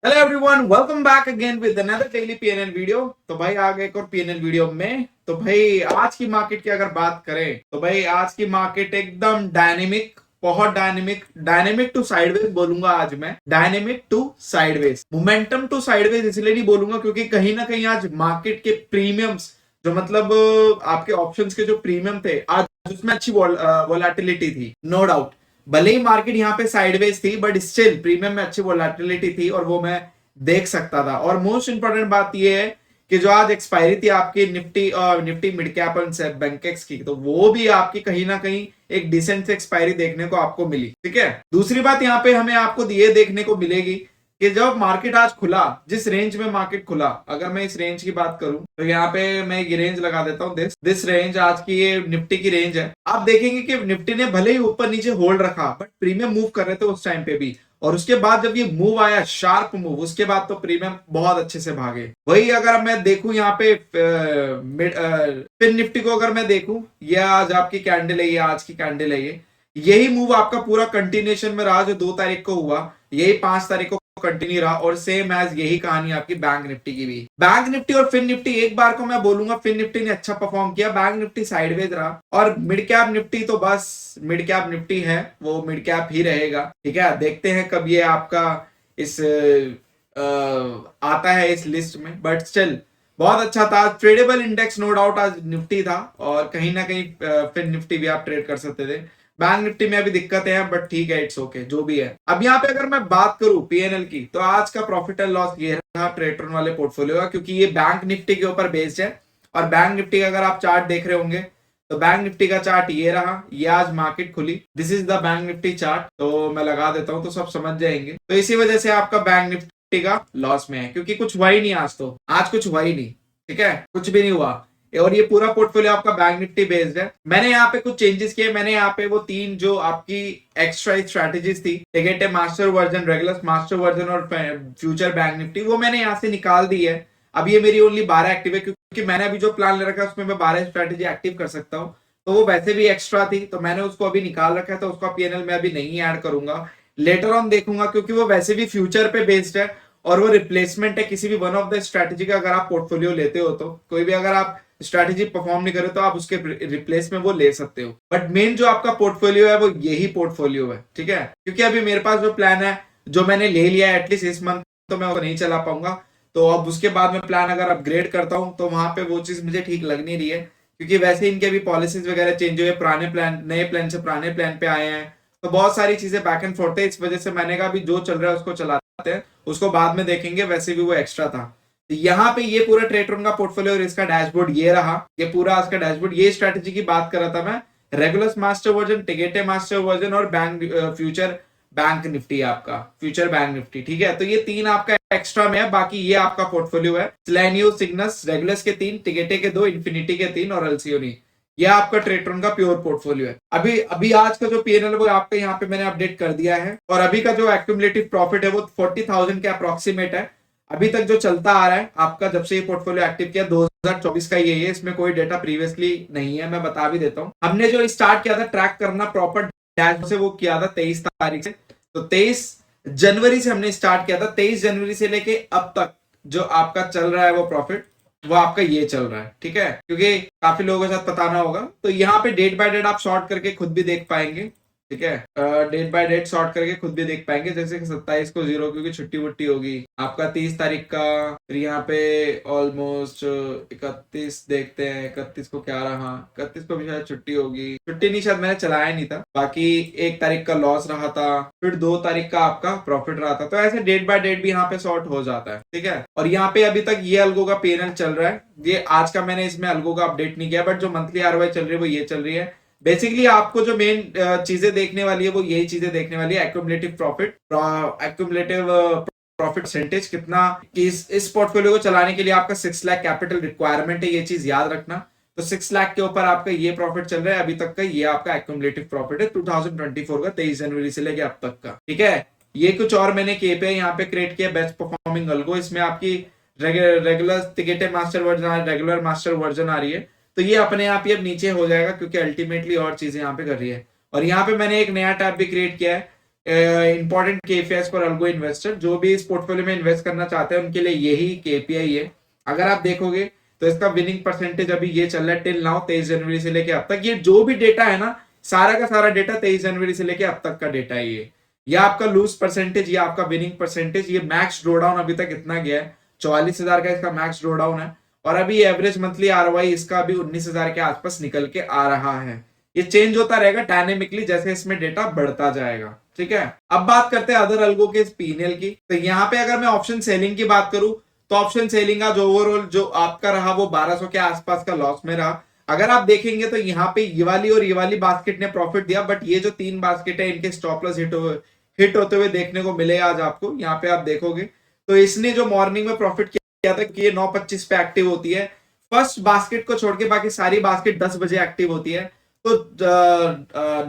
Hello everyone, welcome back again with another daily PNL video. तो भाई आ गए एक और पीएनएल वीडियो में। तो भाई आज की मार्केट की अगर बात करें तो भाई आज की मार्केट एकदम डायनेमिक, बहुत डायनेमिक टू साइडवेज बोलूंगा। आज मैं dynamic to sideways, momentum to sideways इसलिए नहीं बोलूंगा क्योंकि कहीं ना कहीं आज मार्केट के प्रीमियम्स जो मतलब आपके ऑप्शंस के जो प्रीमियम थे आज उसमें अच्छी वोलेटिलिटी थी, नो डाउट। भले ही मार्केट यहाँ पे साइडवेज थी बट स्टिल प्रीमियम में अच्छी वोलेटिलिटी थी और वो मैं देख सकता था। और मोस्ट इंपॉर्टेंट बात ये है कि जो आज एक्सपायरी थी आपकी निफ्टी और Nifty mid cap and Bankex की, तो वो भी आपकी कहीं ना कहीं एक डिसेंट एक्सपायरी देखने को आपको मिली। ठीक है, दूसरी बात यहाँ पे हमें आपको ये देखने को मिलेगी कि जब मार्केट आज खुला, जिस रेंज में मार्केट खुला, अगर मैं इस रेंज की बात करूं तो यहाँ पे मैं ये रेंज लगा देता हूं। दिस रेंज आज की ये निफ्टी की रेंज है। आप देखेंगे कि निफ्टी ने भले ही ऊपर नीचे होल्ड रखा बट प्रीमियम मूव कर रहे थे उस टाइम पे भी। और उसके बाद जब ये मूव आया, शार्प मूव, उसके बाद तो प्रीमियम बहुत अच्छे से भागे। वही अगर मैं देखूं यहाँ पे फिन निफ्टी को अगर मैं देखूं, ये आज आपकी कैंडल है, ये आज की कैंडल है, ये यही मूव आपका पूरा कंटिन्यूएशन में रहा जो 2 तारीख को हुआ, यही 5 तारीख को कंटिन्यू रहा। और सेम एज यही कहानी आपकी बैंक निफ्टी की भी। बैंक निफ्टी और फिन निफ्टी, एक बार को मैं बोलूंगा फिन निफ्टी ने अच्छा परफॉर्म किया, बैंक निफ्टी साइडवेज रहा। और मिड कैप निफ्टी तो बस मिड कैप निफ्टी है, वो मिड कैप ही रहेगा। ठीक है, देखते हैं कब ये आपका इस आता है इस लिस्ट में, बट स्टिल बहुत अच्छा था। ट्रेडेबल इंडेक्स नो डाउट आज निफ्टी था और कहीं ना कहीं फिन निफ्टी भी आप ट्रेड कर सकते थे। बैंक निफ्टी में अभी दिक्कतें हैं बट ठीक है, इट्स ओके, जो भी है। अब यहाँ पे अगर मैं बात करूं पीएनएल की, तो आज का प्रॉफिट एंड लॉस ये रहा ट्रेटरन वाले पोर्टफोलियो का, क्योंकि ये बैंक निफ्टी के ऊपर बेस्ड है। और बैंक निफ्टी का अगर आप चार्ट देख रहे होंगे तो बैंक निफ्टी का चार्ट ये रहा, ये आज मार्केट खुली, this is the bank Nifty chart. तो मैं लगा देता हूं तो सब समझ जाएंगे। तो इसी वजह से आपका बैंक निफ्टी का लॉस में है, क्योंकि कुछ हुआ ही नहीं आज, तो आज कुछ हुआ ही नहीं। ठीक है, कुछ भी नहीं हुआ। और ये पूरा पोर्टफोलियो आपका बैंक निफ्टी बेस्ड है। मैंने यहाँ पे कुछ चेंजेस किए। मैंने यहाँ पे वो 3 जो आपकी एक्स्ट्रा स्ट्रेटेजीज थी, ticket master version, regular master version और फ्यूचर बैंक निफ्टी, वो मैंने यहाँ से निकाल दी है। अब ये मेरी ओनली 12 एक्टिव है, क्योंकि मैंने अभी जो प्लान ले रखा है उसमें मैं 12 स्ट्रेटेजी एक्टिव कर सकता हूँ। तो वो वैसे भी एक्स्ट्रा थी, तो मैंने उसको अभी निकाल रखा है, तो उसका पीएनएल में अभी नहीं ऐड करूंगा, लेटर ऑन देखूंगा, क्योंकि वो वैसे भी फ्यूचर पे बेस्ड है और वो रिप्लेसमेंट है किसी भी वन ऑफ द स्ट्रेटेजी का। अगर आप पोर्टफोलियो लेते हो तो कोई भी अगर आप स्ट्रैटेजी परफॉर्म नहीं करे तो आप उसके रिप्लेस में वो ले सकते हो, बट मेन जो आपका पोर्टफोलियो है वो यही पोर्टफोलियो है। ठीक है, क्योंकि अभी मेरे पास जो प्लान है जो मैंने ले लिया है एटलीस्ट इस मंथ, तो मैं वो नहीं चला पाऊंगा। तो अब उसके बाद में प्लान अगर अपग्रेड करता हूं तो वहां पे वो चीज मुझे ठीक लग नहीं रही है, क्योंकि वैसे इनके भी पॉलिसीज वगैरह चेंज हुए, पुराने प्लान नए प्लान से पुराने प्लान पे आए हैं, तो बहुत सारी चीजें बैक एंड फोर्थ है। इस वजह से मैंने कहा अभी जो चल रहा है उसको चलाते हैं, उसको बाद में देखेंगे, वैसे भी वो एक्स्ट्रा था। तो यहाँ पे ये पूरा ट्रेटरन का पोर्टफोलियो और इसका डैशबोर्ड ये रहा, ये पूरा इसका डैशबोर्ड। ये स्ट्रेटेजी की बात कर रहा था मैं, रेगुलर मास्टर वर्जन, टिकेटे मास्टर वर्जन और बैंक फ्यूचर बैंक निफ्टी, आपका फ्यूचर बैंक निफ्टी। ठीक है, तो ये 3 आपका एक्स्ट्रा में है, बाकी ये आपका पोर्टफोलियो है। स्लैनियो, सिग्नस, रेगुलर्स के 3, टिकेटे के 2, इन्फिनिटी के 3 और एलसीओ नहीं। यह आपका ट्रेटरन का प्योर पोर्टफोलियो है। अभी अभी आज का जो पीएनएल वो आपके यहाँ पे मैंने अपडेट कर दिया है, और अभी का जो एक्यूमुलेटिव प्रॉफिट है वो 40,000 के अप्रोक्सीमेट है अभी तक जो चलता आ रहा है आपका, जब से ये पोर्टफोलियो एक्टिव किया 2024 का ये है। इसमें कोई डेटा प्रीवियसली नहीं है, मैं बता भी देता हूँ। हमने जो स्टार्ट किया था ट्रैक करना प्रॉपर डैश से, वो किया था 23 तारीख से। तो 23 जनवरी से हमने स्टार्ट किया था। 23 जनवरी से लेके अब तक जो आपका चल रहा है वो प्रॉफिट, वो आपका ये चल रहा है। ठीक है, क्योंकि काफी लोगों के साथ बताना होगा, तो यहाँ पे डेट बाय डेट आप शॉर्ट करके खुद भी देख पाएंगे। ठीक है, डेट बाय डेट शॉर्ट करके खुद भी देख पाएंगे, जैसे कि 27 को 0 क्योंकि छुट्टी वुट्टी होगी आपका, 30 तारीख का, फिर यहाँ पे ऑलमोस्ट 31 देखते हैं, 31 को क्या रहा, 31 को भी शायद छुट्टी होगी, छुट्टी नहीं, शायद मैंने चलाया नहीं था। बाकी 1 तारीख का लॉस रहा था, फिर 2 तारीख का आपका प्रॉफिट रहा था। तो ऐसे डेट बाय डेट भी यहाँ पे शॉर्ट हो जाता है। ठीक है, और यहाँ पे अभी तक ये अलगो का पीएनएल चल रहा है। ये आज का मैंने इसमें अलगो का अपडेट नहीं किया, बट जो मंथली आरओआई चल रही है वो ये चल रही है। बेसिकली आपको जो मेन चीजें देखने वाली है वो यही चीजें देखने वाली है, accumulative profit, accumulative profit percentage कितना। इस पोर्टफोलियो को चलाने के लिए आपका 6 लाख कैपिटल रिक्वायरमेंट है, ये चीज याद रखना। तो 6 लाख के ऊपर आपका ये प्रॉफिट चल रहा है अभी तक का, ये आपका एक्यूमुलेटिव प्रॉफिट है 2024 का, 23 जनवरी से लेके अब तक का। ठीक है, ये कुछ और मैंने केपीआई यहाँ पे क्रिएट किया, बेस्ट परफॉर्मिंग अल्गो। इसमें आपकी regular ticket master version, regular master version आ रही है, तो ये अपने आप ही अब नीचे हो जाएगा, क्योंकि अल्टीमेटली और चीजें यहाँ पे कर रही है। और यहाँ पे मैंने एक नया टैब भी क्रिएट किया है, important KPIs for algo investor, जो भी इस पोर्टफोलियो में इन्वेस्ट करना चाहते हैं उनके लिए यही केपीआई है। अगर आप देखोगे तो इसका विनिंग परसेंटेज अभी ये चल रहा है टिल नाउ 23 जनवरी से लेके अब तक। ये जो भी डेटा है ना, सारा का सारा डेटा 23 जनवरी से लेके अब तक का डेटा है ये आपका लूज परसेंटेज, ये आपका विनिंग परसेंटेज, ये मैक्स ड्रॉडाउन अभी तक इतना गया है, 44,000 का इसका मैक्स ड्रॉडाउन है। और अभी एवरेज मंथली आरओआई इसका अभी 19,000 के आसपास निकल के आ रहा है। ये चेंज होता रहेगा डायनेमिकली जैसे इसमें डेटा बढ़ता जाएगा। ठीक है, अब बात करते हैं अदर अल्गो के पीएनएल की। तो यहाँ पे अगर मैं ऑप्शन सेलिंग की बात करूं तो ऑप्शन सेलिंग का जो ओवरऑल जो आपका रहा वो 1200 के आसपास का लॉस में रहा। अगर आप देखेंगे तो यहाँ पे ये वाली और ये वाली बास्केट ने प्रॉफिट दिया, बट ये जो 3 बास्केट है इनके स्टॉप लॉस हिट होते हुए देखने को मिले आज आपको। यहाँ पे आप देखोगे तो इसने जो मॉर्निंग में प्रॉफिट किया था कि ये 9:25 पे एक्टिव होती है, फर्स्ट बास्केट को छोड़ के बाकी सारी बास्केट 10 बजे एक्टिव होती है। तो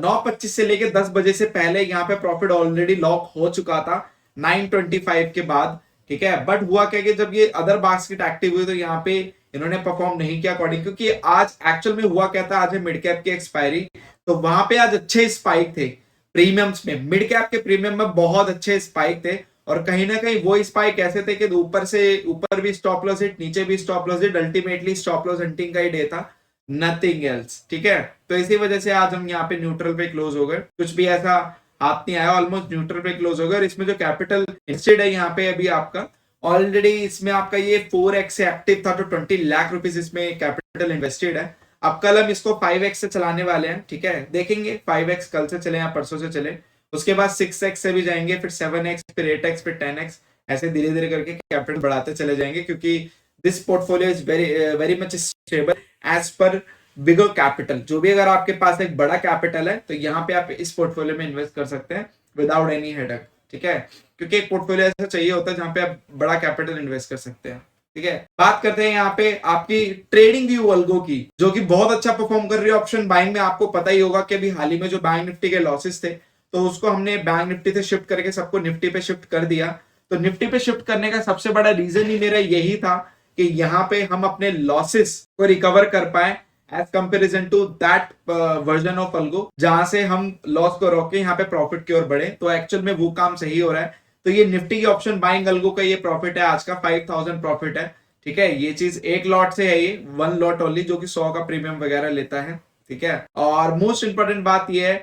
9:25 से लेके 10 बजे से पहले यहाँ पे प्रॉफिट ऑलरेडी लॉक हो चुका था 9:25 के बाद। ठीक है, बट हुआ क्या कि जब ये अदर बास्केट एक्टिव हुई तो यहाँ पे इन्होंने परफॉर्म नहीं किया अकॉर्डिंग, क्योंकि आज एक्चुअल में हुआ क्या था, आज है मिड कैप की एक्सपायरी। तो वहां पे आज अच्छे स्पाइक थे प्रीमियम्स में, मिड कैप के प्रीमियम में बहुत अच्छे स्पाइक थे। और कहीं ना कहीं वो स्पाइक ऐसे थे कि ऊपर से ऊपर भी स्टॉप लॉस हिट, नीचे भी stop loss hit, ultimately stop loss hunting का ही डे था, नथिंग एल्स। ठीक है, तो इसी वजह से आज हम यहाँ पे न्यूट्रल पे क्लोज हो गए, कुछ भी ऐसा हाथ नहीं आया, ऑलमोस्ट न्यूट्रल पे क्लोज हो गए। और इसमें जो कैपिटल इन्वेस्टेड है यहाँ पे अभी आपका ऑलरेडी इसमें आपका ये 4x से एक्टिव था, तो 20 लाख रुपीज इसमें कैपिटल इन्वेस्टेड है। अब कल हम इसको 5x से चलाने वाले हैं। ठीक है, देखेंगे 5x कल से चले या परसों से चले, उसके बाद 6x से भी जाएंगे, फिर 7x, फिर 8x, फिर 10x, ऐसे धीरे धीरे करके कैपिटल बढ़ाते चले जाएंगे, क्योंकि this portfolio is very much stable as per bigger capital. जो भी अगर आपके पास एक बड़ा कैपिटल है तो यहाँ पे आप इस पोर्टफोलियो में इन्वेस्ट कर सकते हैं विदाउट एनी हेडेक। ठीक है, क्योंकि एक पोर्टफोलियो ऐसा चाहिए होता है जहां पे आप बड़ा कैपिटल इन्वेस्ट कर सकते हैं। ठीक है, बात करते हैं यहाँ पे आपकी ट्रेडिंग व्यू अल्गो की, जो कि बहुत अच्छा परफॉर्म कर रही है ऑप्शन बाइंग में। आपको पता ही होगा कि अभी हाल ही में जो बैंक निफ्टी के लॉसेस थे तो उसको हमने बैंक निफ्टी से शिफ्ट करके सबको निफ्टी पे शिफ्ट कर दिया। तो निफ्टी पे शिफ्ट करने का सबसे बड़ा रीजन ही मेरा यही था कि यहाँ पे हम अपने लॉसेस को रिकवर कर पाए as comparison to that version of algo, जहां से हम लॉस को रोके यहाँ पे प्रॉफिट की ओर बढ़े। तो एक्चुअल में वो काम सही हो रहा है। तो ये निफ्टी की ऑप्शन बाइंग अल्गो का ये प्रॉफिट है आज का 5,000 प्रॉफिट है। ठीक है, ये चीज एक लॉट से है, ये 1 लॉट ओनली, जो कि 100 का प्रीमियम वगैरह लेता है। ठीक है, और मोस्ट इंपॉर्टेंट बात ये है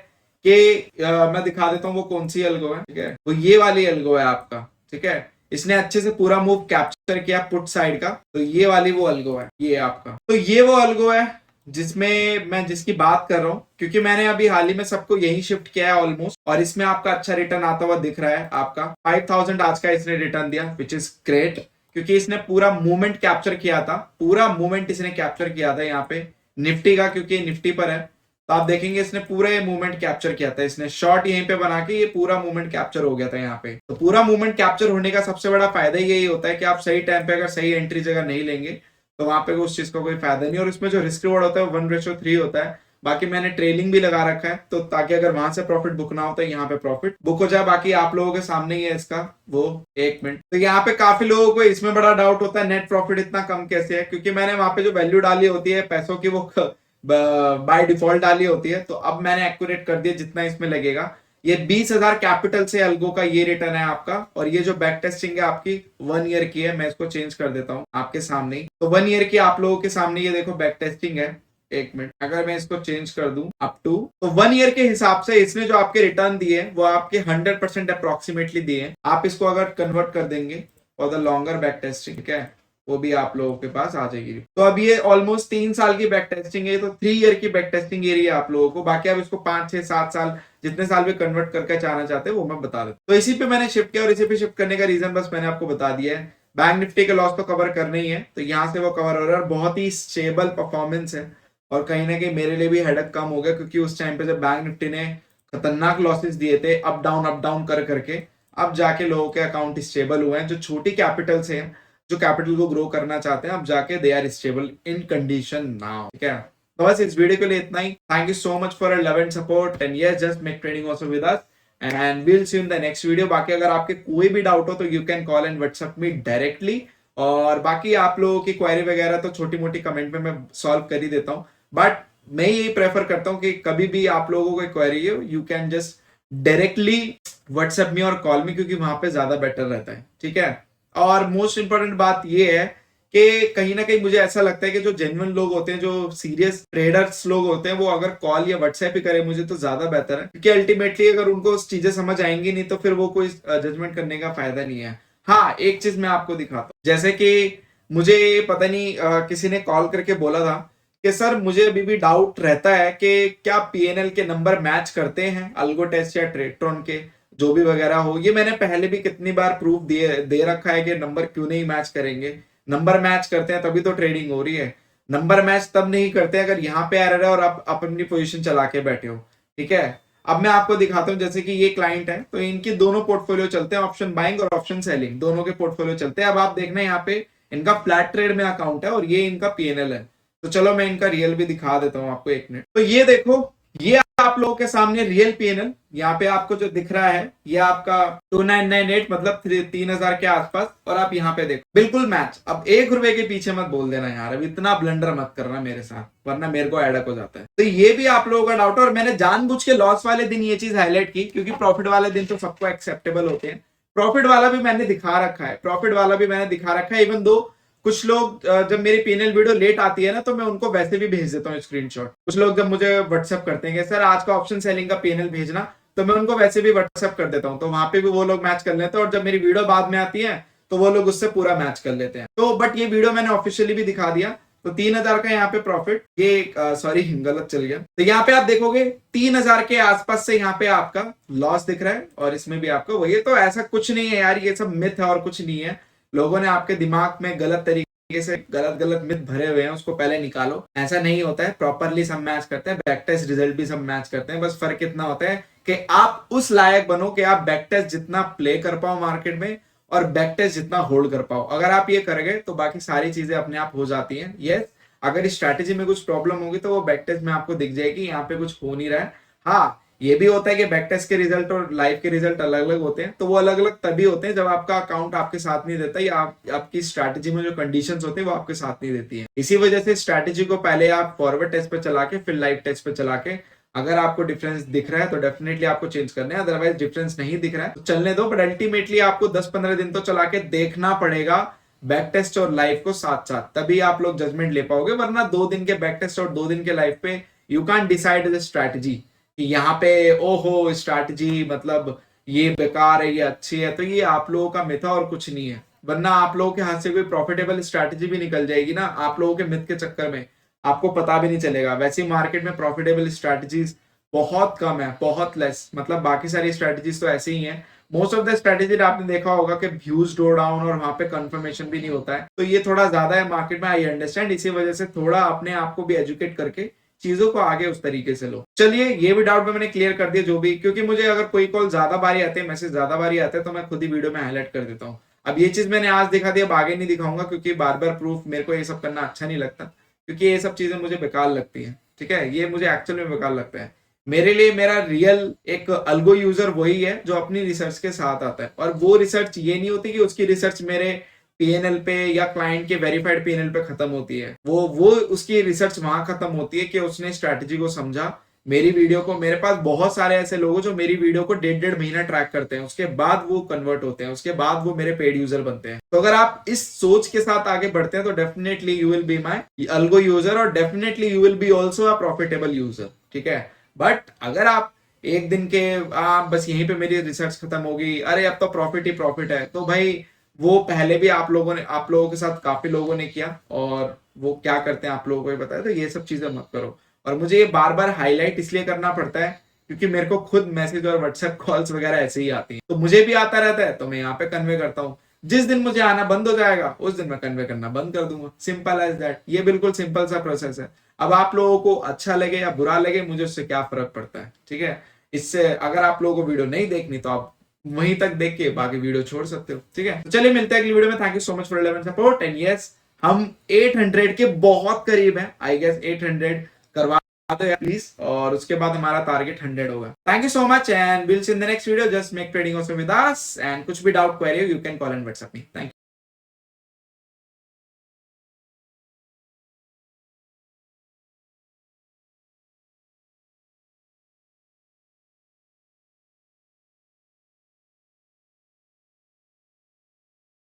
कि मैं दिखा देता हूँ वो कौन सी अल्गो है। ठीक है, वो ये वाली अल्गो है आपका। ठीक है, इसने अच्छे से पूरा मूव कैप्चर किया पुट साइड का, तो ये वाली वो अल्गो है, ये आपका। तो ये वो अल्गो है जिसमें मैं जिसकी बात कर रहा हूँ, क्योंकि मैंने अभी हाल ही में सबको यही शिफ्ट किया है ऑलमोस्ट, और इसमें आपका अच्छा रिटर्न आता हुआ दिख रहा है। आपका 5,000 आज का इसने रिटर्न दिया, विच इज ग्रेट, क्योंकि इसने पूरा मूवमेंट कैप्चर किया था, पूरा मूवमेंट इसने कैप्चर किया था यहाँ पे निफ्टी का, क्योंकि निफ्टी पर है। तो आप देखेंगे इसने पूरा ये मूवमेंट कैप्चर किया था, इसने शॉर्ट यहीं पे बना के ये पूरा मूवमेंट कैप्चर हो गया था यहाँ पे। तो पूरा मूवमेंट कैप्चर होने का सबसे बड़ा फायदा यही होता है कि आप सही टाइम पे अगर सही एंट्री जगह नहीं लेंगे तो वहां पे उस चीज का कोई फायदा नहीं। और इसमें जो रिस्क रिवॉर्ड होता है 1:3 होता है। बाकी मैंने ट्रेलिंग भी लगा रखा है, तो ताकि अगर वहां से प्रॉफिट बुक ना हो तो यहाँ पे प्रॉफिट बुक हो जाए। बाकी आप लोगों के सामने ही है इसका वो 1 मिनट। तो यहाँ पे काफी लोगों को इसमें बड़ा डाउट होता है नेट प्रॉफिट इतना कम कैसे है, क्योंकि मैंने वहां पे जो वैल्यू डाली होती है पैसों की वो बाय डिफॉल्ट डाली होती है। तो अब मैंने एक्यूरेट कर दिया जितना इसमें लगेगा। ये 20,000 कैपिटल से अल्गो का ये रिटर्न है आपका। और ये जो बैक टेस्टिंग है आपकी 1 ईयर की है, मैं इसको चेंज कर देता हूँ आपके सामने ही। तो 1 ईयर की आप लोगों के सामने ये देखो बैक टेस्टिंग है। 1 मिनट, अगर मैं इसको चेंज कर दूं अप टू, तो 1 ईयर के हिसाब से इसने जो आपके रिटर्न दिए वो आपके 100% अप्रोक्सीमेटली दिए। आप इसको अगर कन्वर्ट कर देंगे for the longer back testing, ठीक है, वो भी आप लोगों के पास आ जाएगी। तो अब ये ऑलमोस्ट 3 साल की बैक टेस्टिंग है, तो 3 ईयर की बैक टेस्टिंग ये रही है आप लोगों को। बाकी आप इसको 5, 6, 7 साल जितने साल भी कन्वर्ट करके चाहना चाहते हैं वो मैं बता देता। तो इसी पे मैंने शिफ्ट किया, और इसी पे शिफ्ट करने का रीजन बस मैंने आपको बता दिया है। बैंक निफ्टी के लॉस तो कवर करने ही है, तो यहाँ से वो कवर हो रहा है। बहुत ही स्टेबल परफॉर्मेंस है, और कहीं ना कहीं मेरे लिए भी हेडक कम हो गया, क्योंकि उस टाइम पे जब बैंक निफ्टी ने खतरनाक लॉसेस दिए थे अप डाउन कर करके, अब जाके लोगों के अकाउंट स्टेबल हुए हैं। जो छोटी कैपिटल से हैं, जो कैपिटल को ग्रो करना चाहते हैं, अब जाके they are stable in condition now. ठीक है, तो बस इस वीडियो के लिए इतना ही। Thank you so much for your love and support, and yes just make trading also with us, and we will see you in the next video. बाकी अगर आपके कोई भी डाउट हो तो you can call and WhatsApp me directly, और बाकी आप लोगों की क्वेरी वगैरह तो छोटी मोटी कमेंट में मैं सॉल्व कर ही देता हूँ। बट मैं यही प्रेफर करता हूँ कि कभी भी आप लोगों को क्वेरी हो, you can just directly WhatsApp में और कॉल में, क्योंकि वहां पे ज्यादा बेटर रहता है, ठीक है। और मोस्ट इंपॉर्टेंट बात ये है कि कहीं ना कहीं मुझे ऐसा लगता है कि जो जेन्युइन लोग होते हैं, जो सीरियस ट्रेडर्स लोग होते हैं, वो अगर कॉल या व्हाट्सएप ही करे मुझे तो ज्यादा बेहतर है, क्योंकि अल्टीमेटली अगर उनको चीजें समझ आएंगी नहीं तो फिर वो कोई जजमेंट करने का फायदा नहीं है। हाँ, एक चीज मैं आपको दिखाता हूँ, जैसे कि मुझे पता नहीं किसी ने कॉल करके बोला था कि सर मुझे अभी भी डाउट रहता है कि क्या पीएनएल के नंबर मैच करते हैं अल्गो टेस्ट या ट्रेडट्रॉन के, जो भी वगैरह हो। ये मैंने पहले भी कितनी बार प्रूफ दे रखा है कि नंबर क्यों नहीं मैच करेंगे। नंबर मैच करते हैं तभी तो ट्रेडिंग हो रही है। नंबर मैच तब नहीं करते अगर यहाँ पे एरर है और आप अपनी पोजीशन चला के बैठे हो, ठीक है। अब मैं आपको दिखाता हूँ, जैसे कि ये क्लाइंट है तो इनकी दोनों पोर्टफोलियो चलते हैं, ऑप्शन बाइंग और ऑप्शन सेलिंग, दोनों के पोर्टफोलियो चलते हैं। अब आप देखना यहाँ पे इनका फ्लैट ट्रेड में अकाउंट है और ये इनका पीएनएल है। तो चलो मैं इनका रियल भी दिखा देता हूँ आपको, एक मिनट। तो ये देखो, ये आप लोगों के सामने रियल पीएनएल यहाँ पे आपको जो दिख रहा है, ये आपका 2998 मतलब 3000 के आसपास, और आप यहाँ पे देखो बिल्कुल मैच। अब ₹1 के पीछे मत बोल देना यार, अब इतना ब्लंडर मत करना मेरे साथ, वरना मेरे को एडक हो जाता है। तो ये भी आप लोगों का डाउट है, और मैंने जानबूझ के लॉस वाले दिन ये चीज हाईलाइट की, क्योंकि प्रॉफिट वाले दिन तो सबको एक्सेप्टेबल होते हैं। प्रॉफिट वाला भी मैंने दिखा रखा है, प्रॉफिट वाला भी मैंने दिखा रखा है। इवन दो कुछ लोग जब मेरी पीएनएल वीडियो लेट आती है ना, तो मैं उनको वैसे भी भेज देता हूँ स्क्रीनशॉट। कुछ लोग जब मुझे व्हाट्सएप करते हैं कि सर आज का ऑप्शन सेलिंग का पीएनएल भेजना, तो मैं उनको वैसे भी व्हाट्सएप कर देता हूँ, तो वहां पे भी वो लोग मैच कर लेते हैं। और जब मेरी वीडियो बाद में आती है तो वो लोग उससे पूरा मैच कर लेते हैं। तो बट ये वीडियो मैंने ऑफिशियली भी दिखा दिया। तो 3000 का यहाँ पे प्रॉफिट, ये सॉरी गलत चल गया। तो यहाँ पे आप देखोगे 3000 के आसपास से यहाँ पे आपका लॉस दिख रहा है, और इसमें भी आपका वही है। तो ऐसा कुछ नहीं है यार, ये सब मिथ है और कुछ नहीं है। लोगों ने आपके दिमाग में गलत तरीके से गलत मिथ भरे हुए हैं, उसको पहले निकालो। ऐसा नहीं होता है, प्रॉपरली सब मैच करते हैं, बैक टेस्ट रिजल्ट भी सब मैच करते हैं। बस फर्क इतना होता है कि आप उस लायक बनो कि आप बैक टेस्ट जितना प्ले कर पाओ मार्केट में और बैक टेस्ट जितना होल्ड कर पाओ। अगर आप ये कर गए तो बाकी सारी चीजें अपने आप हो जाती हैं। यस, अगर इस स्ट्रैटेजी में कुछ प्रॉब्लम होगी तो वो बैक टेस्ट में आपको दिख जाएगी, यहाँ पे कुछ हो नहीं रहा है। हाँ, ये भी होता है कि बैक टेस्ट के रिजल्ट और लाइव के रिजल्ट अलग अलग होते हैं। तो वो अलग अलग तभी होते हैं जब आपका अकाउंट आपके साथ नहीं देता, या आपकी स्ट्रैटेजी में जो कंडीशंस होते हैं वो आपके साथ नहीं देती है। इसी वजह से स्ट्रैटेजी को पहले आप फॉरवर्ड टेस्ट पे चला के फिर लाइव टेस्ट पे चला के, अगर आपको डिफरेंस दिख रहा है तो डेफिनेटली आपको चेंज करना है, अदरवाइज डिफरेंस नहीं दिख रहा है तो चलने दो। बट अल्टीमेटली आपको 10-15 दिन तो चला के देखना पड़ेगा बैक टेस्ट और लाइव को साथ साथ, तभी आप लोग जजमेंट ले पाओगे। वरना 2 दिन के बैक टेस्ट और 2 दिन के लाइव पे you can decide the strategy कि यहाँ पे ओहो स्ट्रैटेजी मतलब ये बेकार है, ये अच्छी है। तो ये आप लोगों का मिथ और कुछ नहीं है। वरना आप लोगों के हाथ से कोई प्रॉफिटेबल स्ट्रैटेजी भी निकल जाएगी ना, आप लोगों के मिथ के चक्कर में आपको पता भी नहीं चलेगा। वैसे मार्केट में प्रॉफिटेबल स्ट्रैटेजीज बहुत कम है, बहुत लेस। मतलब बाकी सारी स्ट्रैटेजीज तो ऐसे ही हैं। मोस्ट ऑफ द स्ट्रैटेजी आपने देखा होगा कि व्यूज ड्रॉ डाउन और वहां पे कंफर्मेशन भी नहीं होता है। तो ये थोड़ा ज्यादा है मार्केट में, आई अंडरस्टैंड। इसी वजह से थोड़ा अपने आप को भी एजुकेट करके चीजों को आगे उस तरीके से लो। चलिए, ये भी डाउट मैंने क्लियर कर दिया जो भी, क्योंकि मुझे अगर कोई कॉल ज्यादा बारी आते हैं, मैसेज ज्यादा बारी आते हैं, तो मैं खुद ही वीडियो में हाईलाइट कर देता हूँ। अब ये चीज मैंने आज दिखा दी, अब आगे नहीं दिखाऊंगा, क्योंकि बार बार प्रूफ मेरे को ये सब करना अच्छा नहीं लगता, क्योंकि ये सब चीजें मुझे बेकार लगती है। ठीक है, ये मुझे एक्चुअल में बेकार लगता है। मेरे लिए मेरा रियल एक अल्गो यूजर वही है जो अपनी रिसर्च के साथ आता है, और वो रिसर्च ये नहीं होती कि उसकी रिसर्च मेरे पीएनएल पे या क्लाइंट के वेरीफाइड पीएनएल पे खत्म होती है। वो उसकी रिसर्च वहां खत्म होती है कि उसने स्ट्रैटेजी को समझा। मेरी वीडियो को, मेरे पास बहुत सारे ऐसे लोग जो मेरी वीडियो को 1.5 महीना ट्रैक करते हैं, उसके बाद वो कन्वर्ट होते हैं, उसके बाद वो मेरे पेड यूजर बनते हैं। तो अगर आप इस सोच के साथ आगे बढ़ते हैं तो definitely you will be my algo user, और definitely you will be also a profitable user. ठीक है, बट अगर आप एक दिन के बस यहीं पे मेरी रिसर्च खत्म होगी, अरे अब तो प्रॉफिट ही प्रॉफिट है, तो भाई वो पहले भी आप लोगों के साथ काफी लोगों ने किया, और वो क्या करते हैं आप लोगों को ही बताया। तो ये सब चीजें मत करो। और मुझे ये बार बार हाईलाइट इसलिए करना पड़ता है क्योंकि मेरे को खुद मैसेज और व्हाट्सएप कॉल्स वगैरह ऐसे ही आती हैं, तो मुझे भी आता रहता है, तो मैं यहाँ पे कन्वे करता हूँ। जिस दिन मुझे आना बंद हो जाएगा उस दिन मैं कन्वे करना बंद कर दूंगा, सिंपल एज दैट। ये बिल्कुल सिंपल सा प्रोसेस है। अब आप लोगों को अच्छा लगे या बुरा लगे, मुझे उससे क्या फर्क पड़ता है। ठीक है, इससे अगर आप लोगों को वीडियो नहीं देखनी तो आप वहीं तक देख के बाकी वीडियो छोड़ सकते हो। ठीक है, तो चलिए मिलते हैं अगली वीडियो में। Thank you so much for 11 support, and yes, हम 800 के बहुत करीब हैं। आई गेस 800 करवा दो यार प्लीज, और उसके बाद हमारा टारगेट 100 होगा। Thank you so much and will see in the next video. Just make trading also with us, and कुछ भी doubt query you can call and WhatsApp me. Thank you.